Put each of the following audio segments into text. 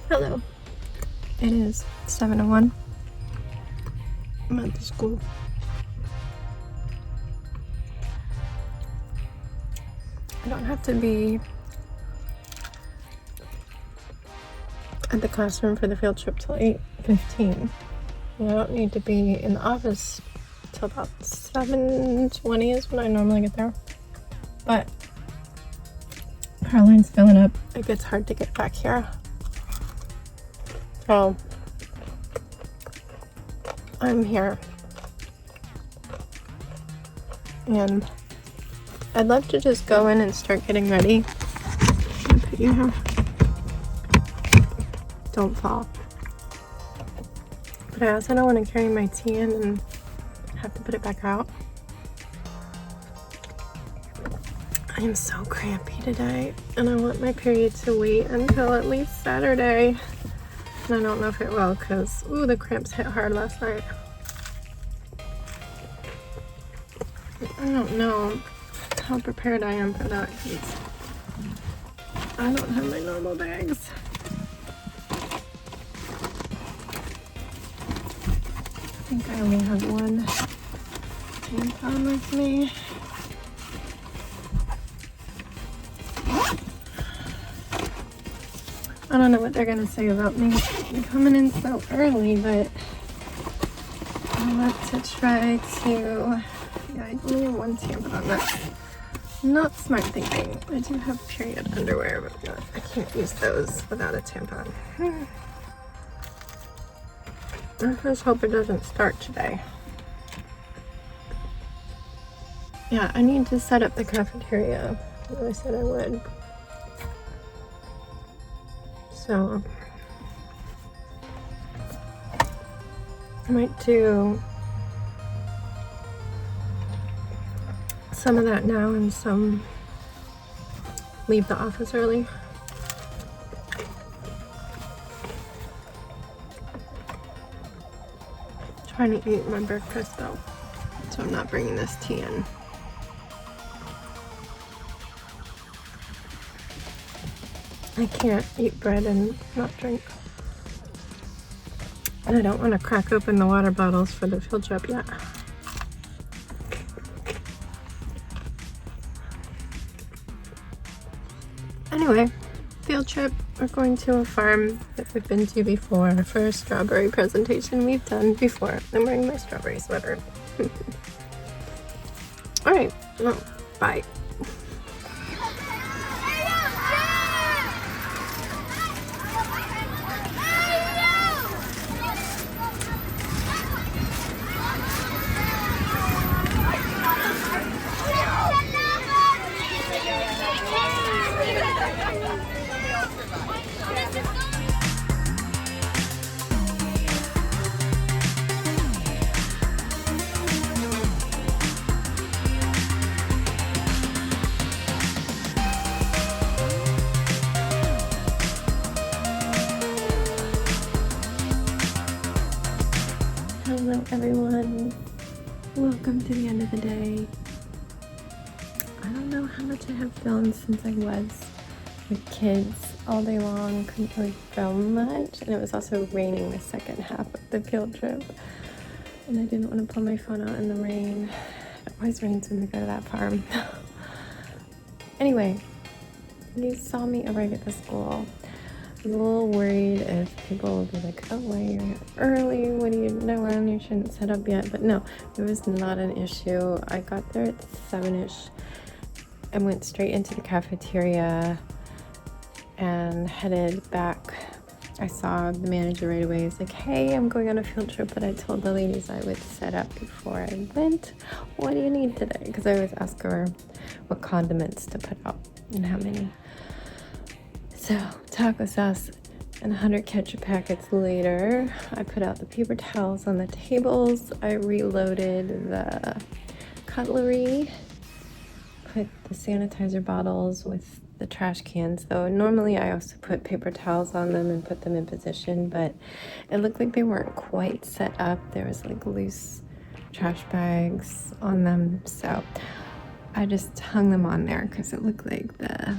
Hello. It is 7:01. I'm at the school. I don't have to be at the classroom for the field trip till 8:15. I don't need to be in the office till about 7:20 is when I normally get there. But our line's filling up. It gets hard to get back here. So I'm here. And I'd love to just go in and start getting ready. Put you here. Don't fall. But I also don't want to carry my tea in and have to put it back out. I am so crampy today, and I want my period to wait until at least Saturday. And I don't know if it will, because, the cramps hit hard last night. I don't know how prepared I am for that, because I don't have my normal bags. I think I only have one tampon with me. I don't know what they're gonna say about me coming in so early, but I want to try to. Yeah, I only have one tampon. That's not smart thinking. I do have period underwear, but I can't use those without a tampon. I just hope it doesn't start today. Yeah, I need to set up the cafeteria. I said I would. So I might do some of that now and some leave the office early. Trying to eat my breakfast though, so I'm not bringing this tea in. I can't eat bread and not drink. And I don't want to crack open the water bottles for the field trip yet. Anyway, field trip. We're going to a farm that we've been to before for a strawberry presentation we've done before. I'm wearing my strawberry sweater. Alright, well, bye. Hello everyone, welcome to the end of the day. I don't know how much I have filmed since I was with kids all day long, couldn't really film much, and it was also raining the second half of the field trip, and I didn't want to pull my phone out in the rain. It always rains when we go to that farm. Anyway, you saw me arrive at the school. I was a little worried if people would be like, oh, why are you early? What do you know? You shouldn't set up yet. But no, it was not an issue. I got there at 7-ish and went straight into the cafeteria and headed back. I saw the manager right away. He's like, hey, I'm going on a field trip, but I told the ladies I would set up before I went. What do you need today? Because I always ask her what condiments to put out and how many. So, taco sauce and 100 ketchup packets later, I put out the paper towels on the tables. I reloaded the cutlery, put the sanitizer bottles with the trash cans, though normally I also put paper towels on them and put them in position, but it looked like they weren't quite set up. There was like loose trash bags on them, so I just hung them on there because it looked like the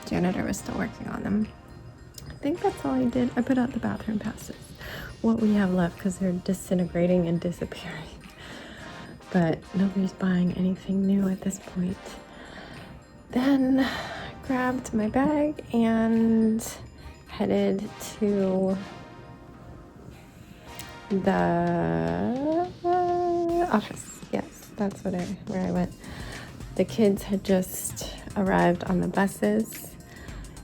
janitor was still working on them. think that's all I did. I put out the bathroom passes, what we have left, because they're disintegrating and disappearing. But nobody's buying anything new at this point. Then I grabbed my bag and headed to the office. Yes, that's where I went. The kids had just arrived on the buses,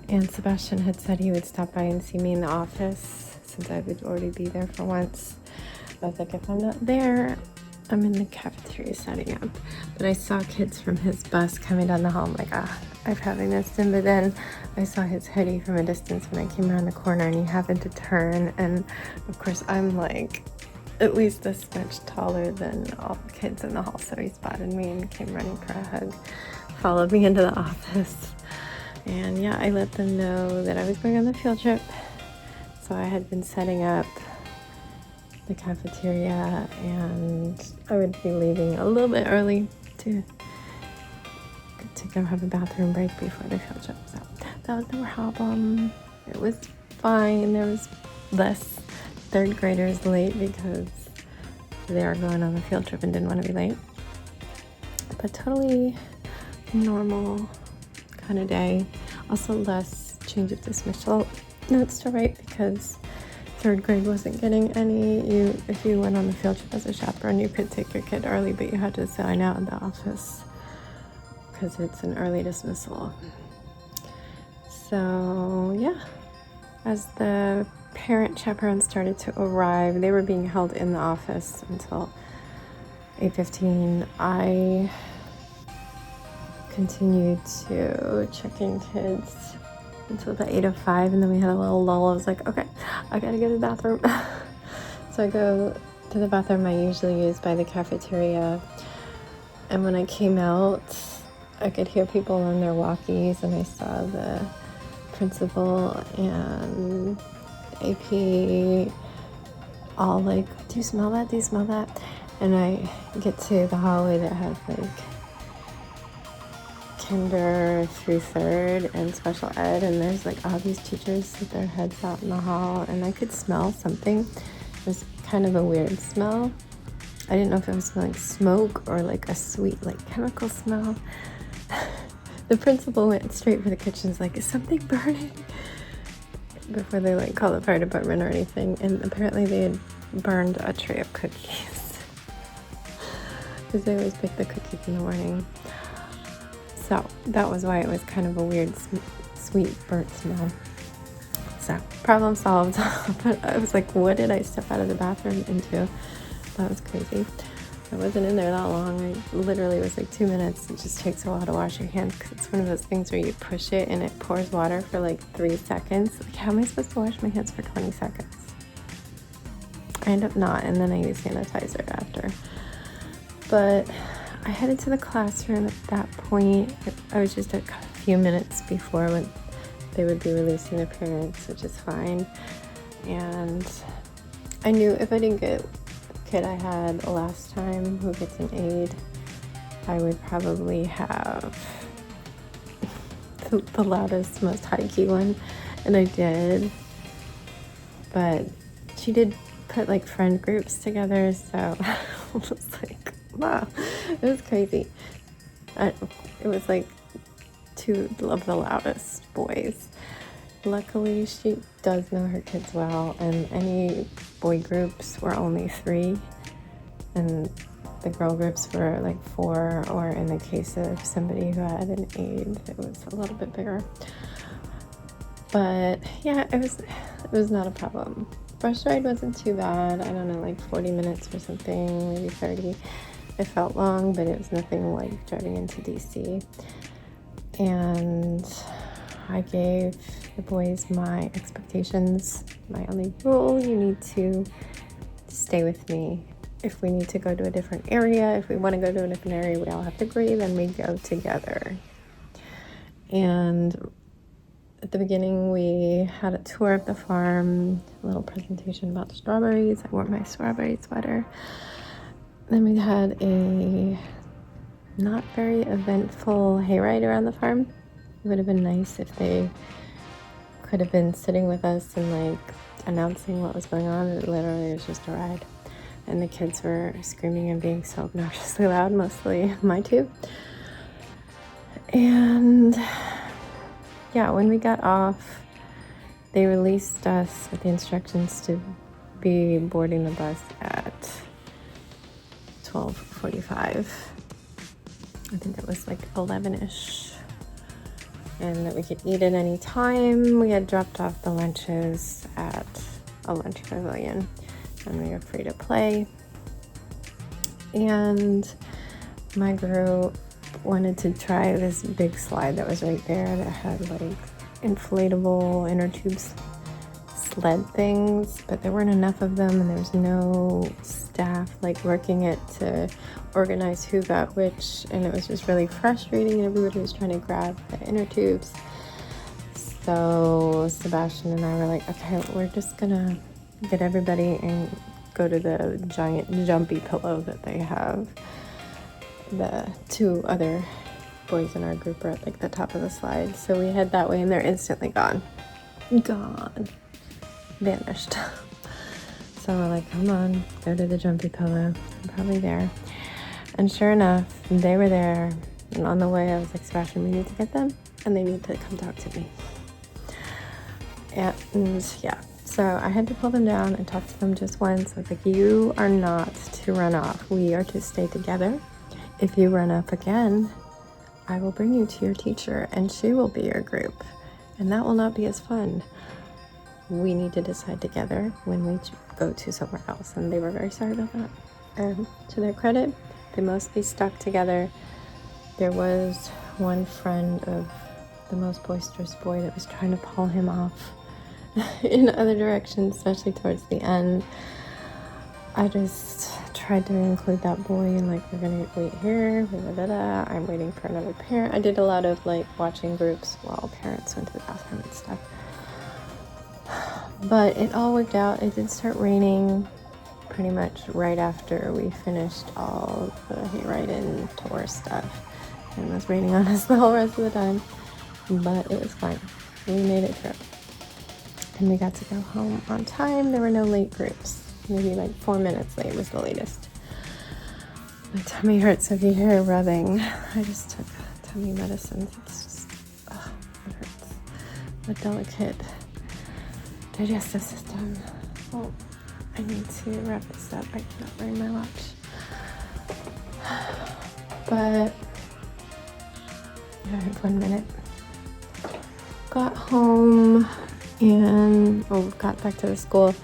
and Sebastian had said he would stop by and see me in the office since I would already be there for once. I was like, if I'm not there, I'm in the cafeteria setting up. But I saw kids from his bus coming down the hall. I'm like, I'm having this in. But then I saw his hoodie from a distance when I came around the corner, and he happened to turn. And of course, I'm like at least this much taller than all the kids in the hall. So he spotted me and came running for a hug, followed me into the office. And yeah, I let them know that I was going on the field trip. So I had been setting up the cafeteria, and I would be leaving a little bit early to go have a bathroom break before the field trip. So that was no problem. It was fine. There was less third graders late because they are going on the field trip and didn't want to be late. But totally normal kind of day. Also less change of dismissal notes to write because third grade wasn't getting any. If you went on the field trip as a chaperone, you could take your kid early, but you had to sign out in the office because it's an early dismissal. So yeah, as the parent chaperones started to arrive, they were being held in the office until 8:15. I continued to check in kids until the 8:05, and then we had a little lull. I was like, okay, I gotta go to the bathroom. So I go to the bathroom I usually use by the cafeteria, and when I came out, I could hear people on their walkies, and I saw the principal and AP all like, do you smell that? Do you smell that? And I get to the hallway that has like kinder through third and special ed, and there's like all these teachers with their heads out in the hall, and I could smell something. It was kind of a weird smell. I didn't know if it was smelling smoke or like a sweet like chemical smell. The principal went straight for the kitchen, like, is something burning? Before they like call the fire department or anything. And apparently they had burned a tray of cookies because they always bake the cookies in the morning. So that was why it was kind of a weird sweet burnt smell. So problem solved. But I was like, what did I step out of the bathroom into? That was crazy. I wasn't in there that long. I literally was like 2 minutes. It just takes a while to wash your hands because it's one of those things where you push it and it pours water for like 3 seconds. Like, how am I supposed to wash my hands for 20 seconds? I end up not, and then I use sanitizer after. But I headed to the classroom at that point. I was just a few minutes before when they would be releasing the parents, which is fine. And I knew if I didn't get kid I had last time who gets an aide, I would probably have the loudest, most high-key one, and I did. But she did put like friend groups together, so I was like, wow, it was crazy. It was like 2 of the loudest boys. Luckily, she does know her kids well, and any boy groups were only 3, and the girl groups were like 4, or in the case of somebody who had an aide, it was a little bit bigger. But yeah, it was not a problem. Bus ride wasn't too bad. I don't know, like 40 minutes or something, maybe 30. It felt long, but it was nothing like driving into DC. And I gave the boys my expectations. My only rule, you need to stay with me. If we need to go to a different area, if we want to go to a different area, we all have to agree, then we go together. And at the beginning, we had a tour of the farm, a little presentation about the strawberries. I wore my strawberry sweater. Then we had a not very eventful hayride around the farm. It would have been nice if they could have been sitting with us and like announcing what was going on. It literally was just a ride. And the kids were screaming and being so obnoxiously loud, mostly my two. And yeah, when we got off, they released us with the instructions to be boarding the bus at 12:45. I think it was like 11ish. And that we could eat at any time. We had dropped off the lunches at a lunch pavilion and we were free to play. And my group wanted to try this big slide that was right there that had like inflatable inner tubes sled things, but there weren't enough of them and there was no staff like working it to organize who got which, and it was just really frustrating. Everybody was trying to grab the inner tubes. So Sebastian and I were like, okay, we're just gonna get everybody and go to the giant jumpy pillow that they have. The two other boys in our group are at like the top of the slide, so we head that way and they're instantly gone, vanished. So we're like, come on, go to the jumpy pillow, I'm probably there. And sure enough, they were there. And on the way I was like, Sebastian, we need to get them and they need to come talk to me. And yeah, so I had to pull them down and talk to them just once. I was like, you are not to run off, we are to stay together. If you run off again, I will bring you to your teacher and she will be your group, and that will not be as fun. We need to decide together when we go to somewhere else. And they were very sorry about that. And to their credit, they mostly stuck together. There was one friend of the most boisterous boy that was trying to pull him off in other directions, especially towards the end. I just tried to include that boy and like, we're gonna wait here, I'm waiting for another parent. I did a lot of like watching groups while parents went to the bathroom and stuff. But it all worked out. It did start raining pretty much right after we finished all the hayride and tour stuff. And it was raining on us the whole rest of the time, but it was fine. We made it through. And we got to go home on time. There were no late groups. Maybe like 4 minutes late was the latest. My tummy hurts, so if you hear rubbing, I just took tummy medicine. It's just, it hurts. A delicate digestive system. Oh, I need to wrap this up. I cannot wear my watch. But I have 1 minute. Got home and got back to the school.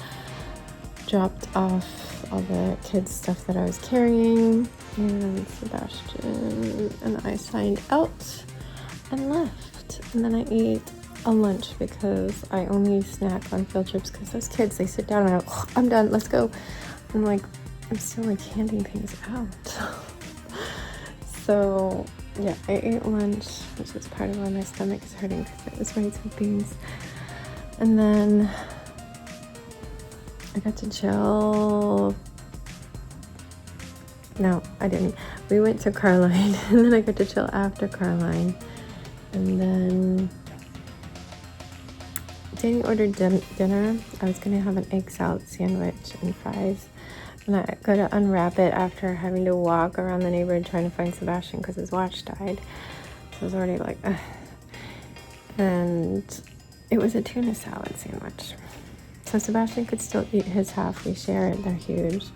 Dropped off all the kids' stuff that I was carrying, and Sebastian and I signed out and left. And then I ate a lunch because I only snack on field trips because those kids, they sit down and I go, I'm done, let's go. I'm like, I'm still like handing things out. So yeah, I ate lunch, which is part of why my stomach is hurting because it was rice with beans. And then I got to chill. No, I didn't. We went to Carline and then I got to chill after Carline. And then Danny ordered dinner. I was gonna have an egg salad sandwich and fries. And I got to unwrap it after having to walk around the neighborhood trying to find Sebastian because his watch died. So I was already like, ugh. And it was a tuna salad sandwich. So Sebastian could still eat his half. We share it, they're huge.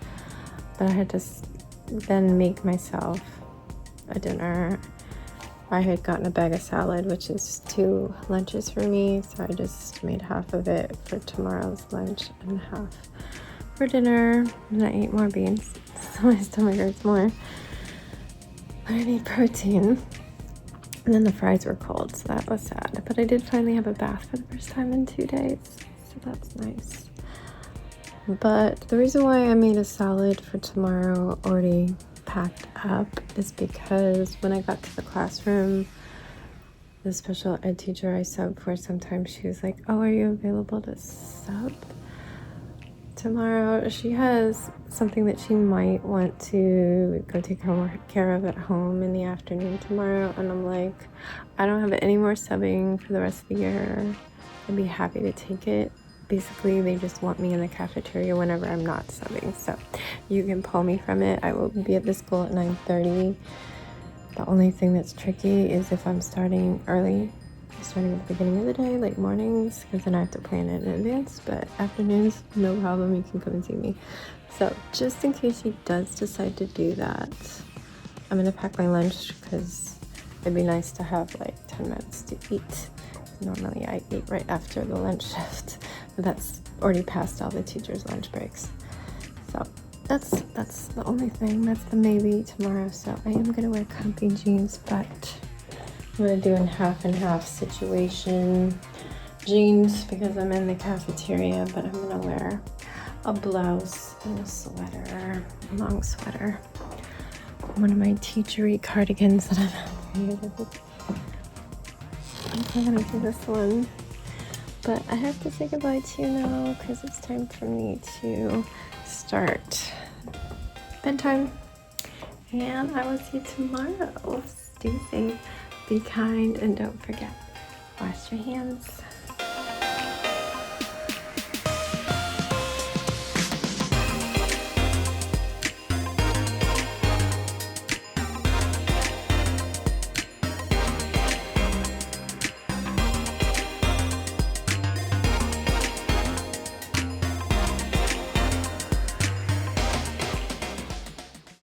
But I had to then make myself a dinner. I had gotten a bag of salad, which is 2 lunches for me. So I just made half of it for tomorrow's lunch and half for dinner. And I ate more beans, so my stomach hurts more. But I need protein. And then the fries were cold, so that was sad. But I did finally have a bath for the first time in 2 days. So that's nice. But the reason why I made a salad for tomorrow already packed up is because when I got to the classroom, the special ed teacher I subbed for sometimes, she was like, oh, are you available to sub tomorrow? She has something that she might want to go take care of at home in the afternoon tomorrow. And I'm like, I don't have any more subbing for the rest of the year. I'd be happy to take it. Basically, they just want me in the cafeteria whenever I'm not subbing, so you can pull me from it. I will be at the school at 9:30. The only thing that's tricky is if I'm starting early, starting at the beginning of the day, like mornings, because then I have to plan it in advance. But afternoons, no problem, you can come and see me. So just in case he does decide to do that, I'm gonna pack my lunch because it'd be nice to have like 10 minutes to eat. Normally I eat right after the lunch shift, but that's already past all the teachers' lunch breaks. So that's the only thing. That's the maybe tomorrow. So I am gonna wear comfy jeans, but I'm gonna do a half and half situation. Jeans because I'm in the cafeteria, but I'm gonna wear a blouse and a sweater, a long sweater. One of my teachery cardigans that I've created. I'm gonna do this one, but I have to say goodbye to you now because it's time for me to start bedtime, and I will see you tomorrow. Stay safe, be kind, and don't forget, wash your hands.